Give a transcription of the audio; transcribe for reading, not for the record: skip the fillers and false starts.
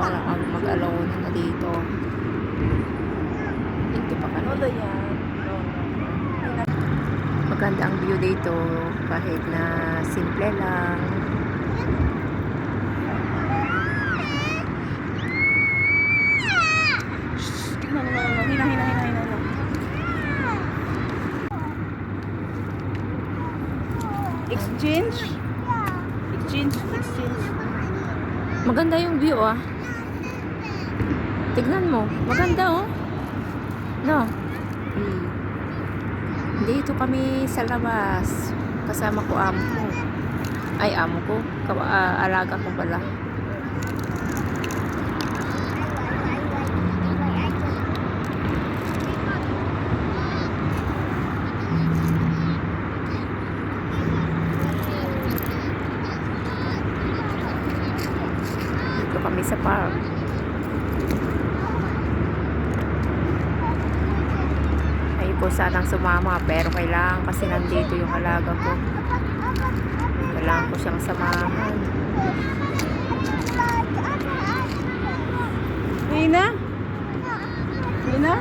mag-alone na dito. Dito pa kami. Maganda ang view dito kahit na simple lang. Exchange. Maganda yung view ah. Tignan mo. Maganda oh. No. Dito kami sa labas. Kasama ko amo ko. Ay amo ko. Alaga ko pala. Dito kami sa park. Ko sanang sumama pero kailangan kasi nandito yung alaga ko. Kailangan ko siyang samahan. Rina? Rina?